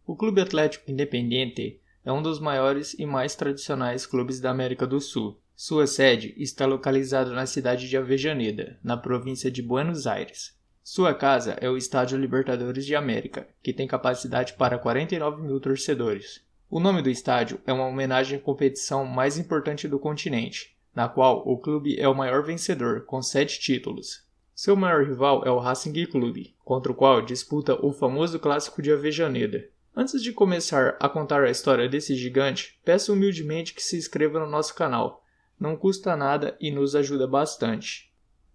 O Clube Atlético Independiente é um dos maiores e mais tradicionais clubes da América do Sul. Sua sede está localizada na cidade de Avellaneda, na província de Buenos Aires. Sua casa é o Estádio Libertadores de América, que tem capacidade para 49 mil torcedores. O nome do estádio é uma homenagem à competição mais importante do continente, na qual o clube é o maior vencedor, com 7 títulos. Seu maior rival é o Racing Clube, contra o qual disputa o famoso Clássico de Avellaneda. Antes de começar a contar a história desse gigante, peço humildemente que se inscreva no nosso canal. Não custa nada e nos ajuda bastante.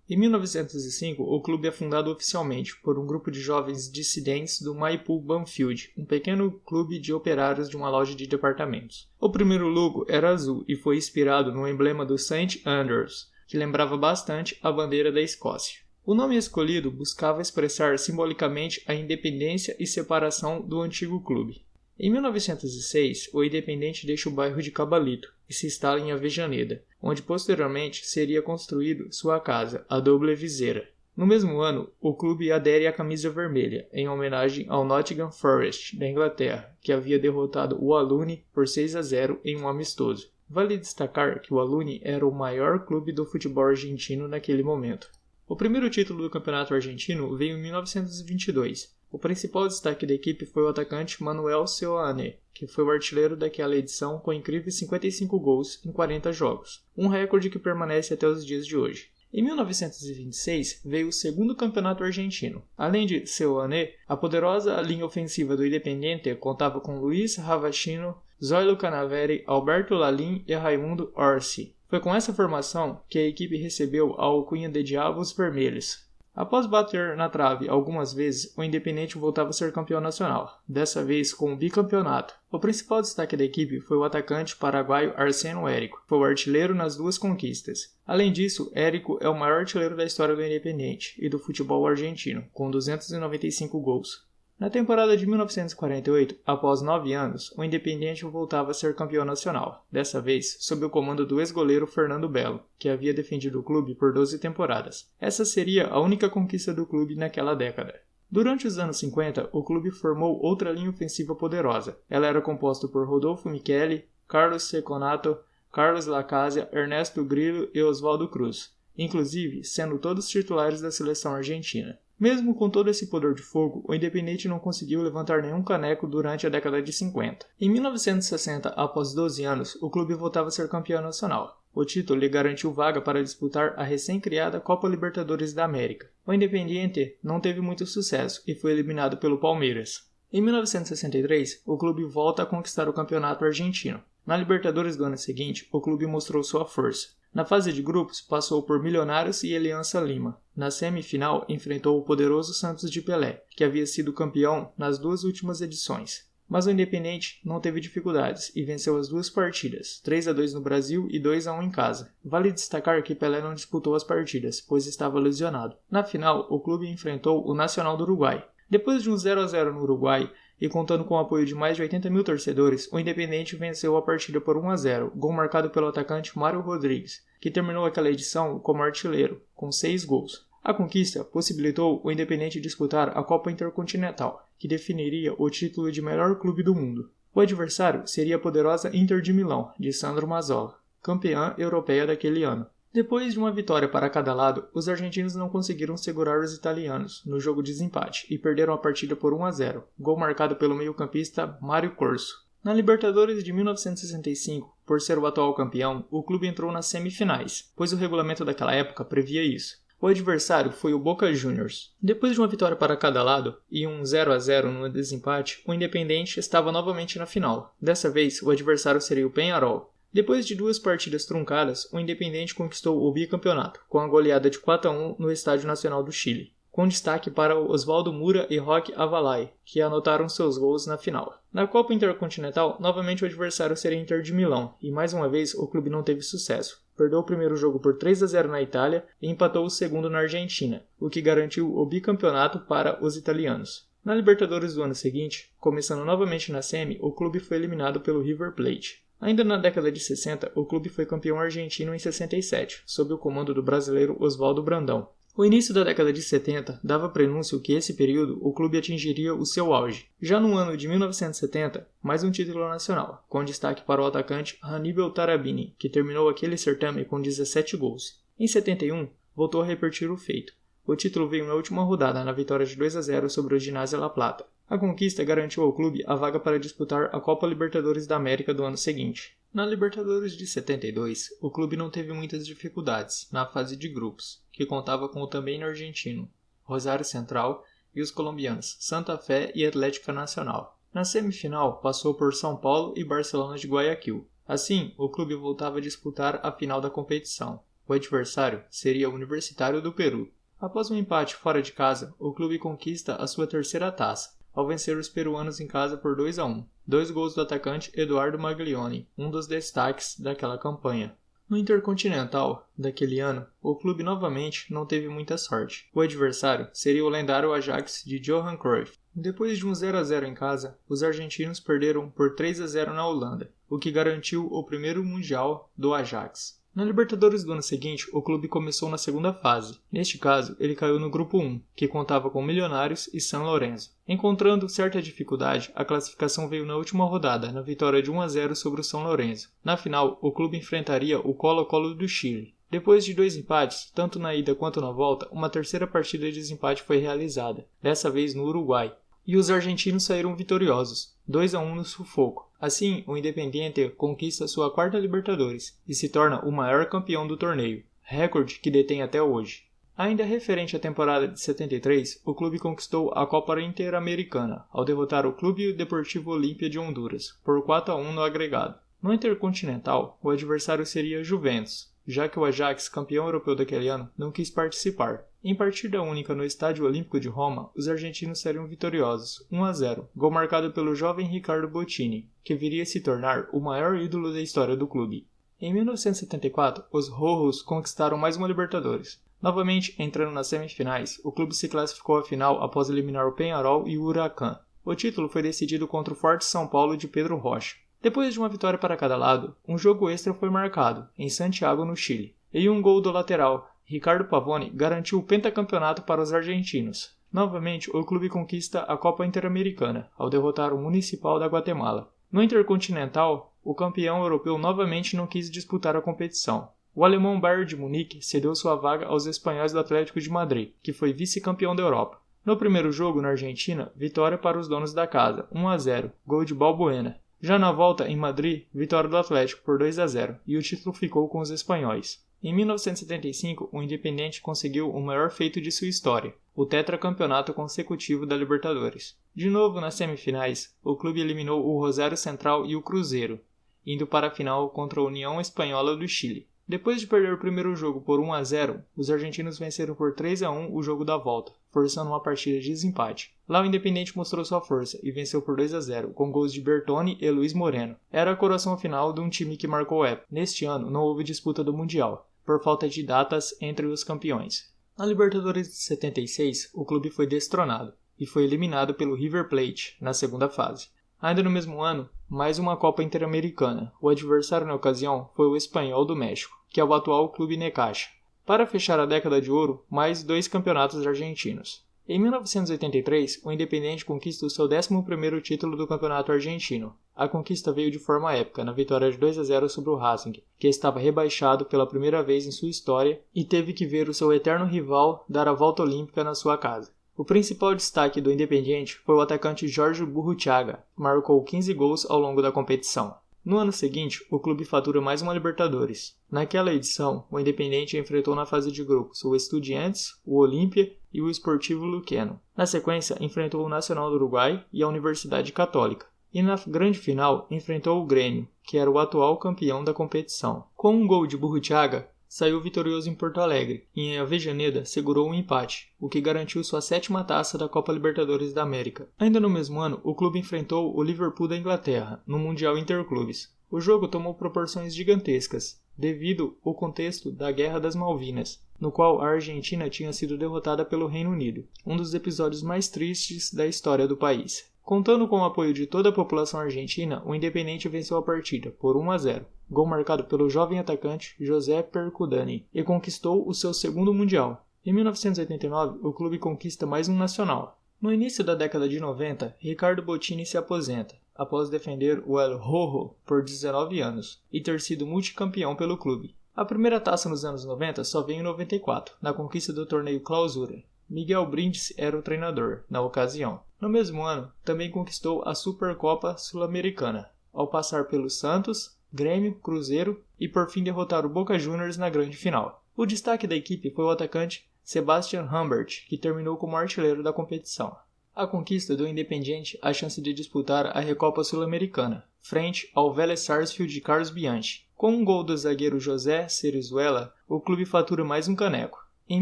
Em 1905, o clube é fundado oficialmente por um grupo de jovens dissidentes do Maipú Banfield, um pequeno clube de operários de uma loja de departamentos. O primeiro logo era azul e foi inspirado no emblema do St. Andrews, que lembrava bastante a bandeira da Escócia. O nome escolhido buscava expressar simbolicamente a independência e separação do antigo clube. Em 1906, o Independente deixa o bairro de Cabalito e se instala em Avellaneda, onde posteriormente seria construído sua casa, a Doble Viseira. No mesmo ano, o clube adere à camisa vermelha, em homenagem ao Nottingham Forest, da Inglaterra, que havia derrotado o Aluni por 6-0 em um amistoso. Vale destacar que o Aluni era o maior clube do futebol argentino naquele momento. O primeiro título do campeonato argentino veio em 1922. O principal destaque da equipe foi o atacante Manuel Seoane, que foi o artilheiro daquela edição com incríveis 55 gols em 40 jogos, um recorde que permanece até os dias de hoje. Em 1926 veio o segundo campeonato argentino. Além de Seoane, a poderosa linha ofensiva do Independiente contava com Luiz Ravachino, Zoilo Canaveri, Alberto Lalin e Raimundo Orsi. Foi com essa formação que a equipe recebeu a alcunha de Diabos Vermelhos. Após bater na trave algumas vezes, o Independente voltava a ser campeão nacional, dessa vez com o bicampeonato. O principal destaque da equipe foi o atacante paraguaio Arsênio Érico, que foi o artilheiro nas duas conquistas. Além disso, Érico é o maior artilheiro da história do Independente e do futebol argentino, com 295 gols. Na temporada de 1948, após 9 anos, o Independiente voltava a ser campeão nacional, dessa vez sob o comando do ex-goleiro Fernando Belo, que havia defendido o clube por 12 temporadas. Essa seria a única conquista do clube naquela década. Durante os anos 50, o clube formou outra linha ofensiva poderosa. Ela era composta por Rodolfo Micheli, Carlos Ceconato, Carlos Lacazia, Ernesto Grillo e Oswaldo Cruz, inclusive sendo todos titulares da seleção argentina. Mesmo com todo esse poder de fogo, o Independente não conseguiu levantar nenhum caneco durante a década de 50. Em 1960, após 12 anos, o clube voltava a ser campeão nacional. O título lhe garantiu vaga para disputar a recém-criada Copa Libertadores da América. O Independiente não teve muito sucesso e foi eliminado pelo Palmeiras. Em 1963, o clube volta a conquistar o campeonato argentino. Na Libertadores do ano seguinte, o clube mostrou sua força. Na fase de grupos, passou por Milionários e Aliança Lima. Na semifinal, enfrentou o poderoso Santos de Pelé, que havia sido campeão nas duas últimas edições. Mas o Independente não teve dificuldades e venceu as duas partidas, 3-2 no Brasil e 2-1 em casa. Vale destacar que Pelé não disputou as partidas, pois estava lesionado. Na final, o clube enfrentou o Nacional do Uruguai. Depois de um 0-0 no Uruguai, e contando com o apoio de mais de 80 mil torcedores, o Independente venceu a partida por 1-0, gol marcado pelo atacante Mário Rodrigues, que terminou aquela edição como artilheiro, com 6 gols. A conquista possibilitou o Independente disputar a Copa Intercontinental, que definiria o título de melhor clube do mundo. O adversário seria a poderosa Inter de Milão, de Sandro Mazzola, campeã europeia daquele ano. Depois de uma vitória para cada lado, os argentinos não conseguiram segurar os italianos no jogo de desempate e perderam a partida por 1-0, gol marcado pelo meio-campista Mário Corso. Na Libertadores de 1965, por ser o atual campeão, o clube entrou nas semifinais, pois o regulamento daquela época previa isso. O adversário foi o Boca Juniors. Depois de uma vitória para cada lado e um 0-0 no desempate, o Independente estava novamente na final. Dessa vez, o adversário seria o Peñarol. Depois de 2 partidas truncadas, o Independente conquistou o bicampeonato, com a goleada de 4-1 no Estádio Nacional do Chile, com destaque para Oswaldo Mura e Roque Avalai, que anotaram seus gols na final. Na Copa Intercontinental, novamente o adversário seria Inter de Milão, e mais uma vez o clube não teve sucesso. Perdeu o primeiro jogo por 3-0 na Itália e empatou o segundo na Argentina, o que garantiu o bicampeonato para os italianos. Na Libertadores do ano seguinte, começando novamente na semi, o clube foi eliminado pelo River Plate. Ainda na década de 60, o clube foi campeão argentino em 67, sob o comando do brasileiro Oswaldo Brandão. O início da década de 70 dava prenúncio que esse período o clube atingiria o seu auge. Já no ano de 1970, mais um título nacional, com destaque para o atacante Aníbal Tarabini, que terminou aquele certame com 17 gols. Em 71, voltou a repetir o feito. O título veio na última rodada, na vitória de 2-0 sobre o Ginásio La Plata. A conquista garantiu ao clube a vaga para disputar a Copa Libertadores da América do ano seguinte. Na Libertadores de 72, o clube não teve muitas dificuldades na fase de grupos, que contava com o também argentino Rosário Central e os colombianos Santa Fé e Atlético Nacional. Na semifinal, passou por São Paulo e Barcelona de Guayaquil. Assim, o clube voltava a disputar a final da competição. O adversário seria o Universitário do Peru. Após um empate fora de casa, o clube conquista a sua terceira taça, ao vencer os peruanos em casa por 2-1. 2 gols do atacante Eduardo Maglione, um dos destaques daquela campanha. No Intercontinental daquele ano, o clube novamente não teve muita sorte. O adversário seria o lendário Ajax de Johan Cruyff. Depois de um 0-0 em casa, os argentinos perderam por 3-0 na Holanda, o que garantiu o primeiro Mundial do Ajax. Na Libertadores do ano seguinte, o clube começou na segunda fase. Neste caso, ele caiu no grupo 1, que contava com Milionários e San Lorenzo. Encontrando certa dificuldade, a classificação veio na última rodada, na vitória de 1-0 sobre o São Lourenço. Na final, o clube enfrentaria o Colo-Colo do Chile. Depois de 2 empates, tanto na ida quanto na volta, uma terceira partida de desempate foi realizada, dessa vez no Uruguai. E os argentinos saíram vitoriosos, 2-1 no sufoco. Assim, o Independiente conquista sua 4ª Libertadores e se torna o maior campeão do torneio, recorde que detém até hoje. Ainda referente à temporada de 73, o clube conquistou a Copa Interamericana, ao derrotar o Clube Deportivo Olímpia de Honduras, por 4-1 no agregado. No Intercontinental, o adversário seria Juventus, já que o Ajax, campeão europeu daquele ano, não quis participar. Em partida única no Estádio Olímpico de Roma, os argentinos saíram vitoriosos, 1-0, gol marcado pelo jovem Ricardo Bottini, que viria a se tornar o maior ídolo da história do clube. Em 1974, os Rojos conquistaram mais uma Libertadores. Novamente entrando nas semifinais, o clube se classificou à final após eliminar o Peñarol e o Huracan. O título foi decidido contra o Forte São Paulo de Pedro Rocha. Depois de uma vitória para cada lado, um jogo extra foi marcado, em Santiago, no Chile, e um gol do lateral, Ricardo Pavone, garantiu o pentacampeonato para os argentinos. Novamente, o clube conquista a Copa Interamericana, ao derrotar o Municipal da Guatemala. No Intercontinental, o campeão europeu novamente não quis disputar a competição. O alemão Bayern de Munique cedeu sua vaga aos espanhóis do Atlético de Madrid, que foi vice-campeão da Europa. No primeiro jogo, na Argentina, vitória para os donos da casa, 1-0, gol de Balbuena. Já na volta, em Madrid, vitória do Atlético por 2-0, e o título ficou com os espanhóis. Em 1975, o Independiente conseguiu o maior feito de sua história, o tetracampeonato consecutivo da Libertadores. De novo nas semifinais, o clube eliminou o Rosário Central e o Cruzeiro, indo para a final contra a União Espanhola do Chile. Depois de perder o primeiro jogo por 1-0, os argentinos venceram por 3-1 o jogo da volta, forçando uma partida de desempate. Lá o Independiente mostrou sua força e venceu por 2-0, com gols de Bertoni e Luiz Moreno. Era a coroação final de um time que marcou época. Neste ano não houve disputa do Mundial, por falta de datas entre os campeões. Na Libertadores de 76, o clube foi destronado e foi eliminado pelo River Plate na segunda fase. Ainda no mesmo ano, mais uma Copa Interamericana. O adversário na ocasião foi o Espanhol do México, que é o atual Clube Necaxa. Para fechar a década de ouro, mais 2 campeonatos argentinos. Em 1983, o Independiente conquista o seu 11º título do campeonato argentino. A conquista veio de forma épica, na vitória de 2-0 sobre o Racing, que estava rebaixado pela primeira vez em sua história e teve que ver o seu eterno rival dar a volta olímpica na sua casa. O principal destaque do Independiente foi o atacante Jorge Burruchaga, que marcou 15 gols ao longo da competição. No ano seguinte, o clube fatura mais uma Libertadores. Naquela edição, o Independiente enfrentou na fase de grupos o Estudiantes, o Olímpia e o Sportivo Luqueno. Na sequência, enfrentou o Nacional do Uruguai e a Universidade Católica. E na grande final, enfrentou o Grêmio, que era o atual campeão da competição. Com um gol de Burruchaga, saiu vitorioso em Porto Alegre e em Avejaneda segurou um empate, o que garantiu sua 7ª taça da Copa Libertadores da América. Ainda no mesmo ano, o clube enfrentou o Liverpool da Inglaterra, no Mundial Interclubes. O jogo tomou proporções gigantescas, devido ao contexto da Guerra das Malvinas, no qual a Argentina tinha sido derrotada pelo Reino Unido, um dos episódios mais tristes da história do país. Contando com o apoio de toda a população argentina, o Independiente venceu a partida por 1-0, gol marcado pelo jovem atacante José Percudani, e conquistou o seu 2º Mundial. Em 1989, o clube conquista mais um nacional. No início da década de 90, Ricardo Bottini se aposenta, após defender o El Rojo por 19 anos e ter sido multicampeão pelo clube. A primeira taça nos anos 90 só veio em 94, na conquista do torneio Clausura. Miguel Brindisi era o treinador, na ocasião. No mesmo ano, também conquistou a Supercopa Sul-Americana, ao passar pelo Santos, Grêmio, Cruzeiro e por fim derrotar o Boca Juniors na grande final. O destaque da equipe foi o atacante Sebastian Humbert, que terminou como artilheiro da competição. A conquista deu ao Independiente a chance de disputar a Recopa Sul-Americana, frente ao Vélez Sarsfield de Carlos Bianchi. Com um gol do zagueiro José Cerezuela, o clube fatura mais um caneco. Em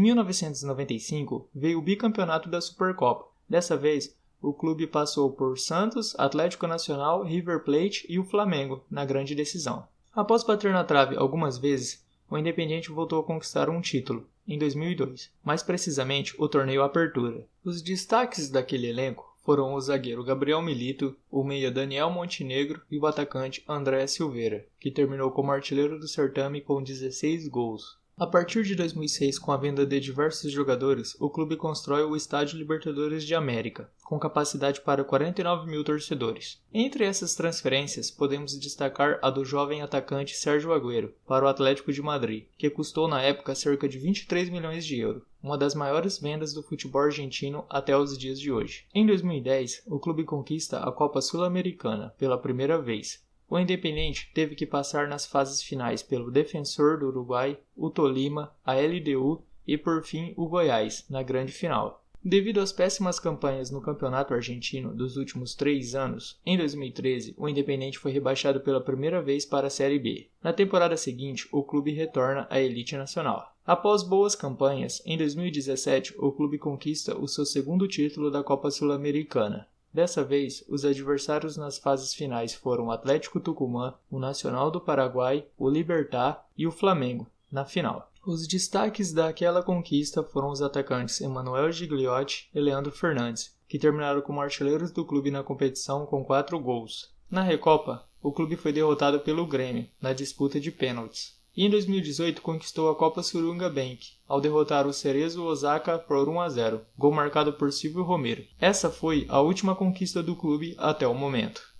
1995, veio o bicampeonato da Supercopa. Dessa vez, o clube passou por Santos, Atlético Nacional, River Plate e o Flamengo, na grande decisão. Após bater na trave algumas vezes, o Independiente voltou a conquistar um título, em 2002, mais precisamente o torneio Apertura. Os destaques daquele elenco foram o zagueiro Gabriel Milito, o meia Daniel Montenegro e o atacante André Silveira, que terminou como artilheiro do certame com 16 gols. A partir de 2006, com a venda de diversos jogadores, o clube constrói o Estádio Libertadores de América, com capacidade para 49 mil torcedores. Entre essas transferências, podemos destacar a do jovem atacante Sérgio Agüero, para o Atlético de Madrid, que custou na época cerca de 23 milhões de euros, uma das maiores vendas do futebol argentino até os dias de hoje. Em 2010, o clube conquista a Copa Sul-Americana pela primeira vez. O Independiente teve que passar nas fases finais pelo Defensor do Uruguai, o Tolima, a LDU e por fim o Goiás, na grande final. Devido às péssimas campanhas no campeonato argentino dos últimos 3 anos, em 2013 o Independiente foi rebaixado pela primeira vez para a Série B. Na temporada seguinte, o clube retorna à elite nacional. Após boas campanhas, em 2017 o clube conquista o seu segundo título da Copa Sul-Americana. Dessa vez, os adversários nas fases finais foram o Atlético Tucumã, o Nacional do Paraguai, o Libertad e o Flamengo, na final. Os destaques daquela conquista foram os atacantes Emanuel Gigliotti e Leandro Fernandes, que terminaram como artilheiros do clube na competição com 4 gols. Na Recopa, o clube foi derrotado pelo Grêmio, na disputa de pênaltis. E em 2018 conquistou a Copa Surunga Bank, ao derrotar o Cerezo Osaka por 1-0, gol marcado por Silvio Romero. Essa foi a última conquista do clube até o momento.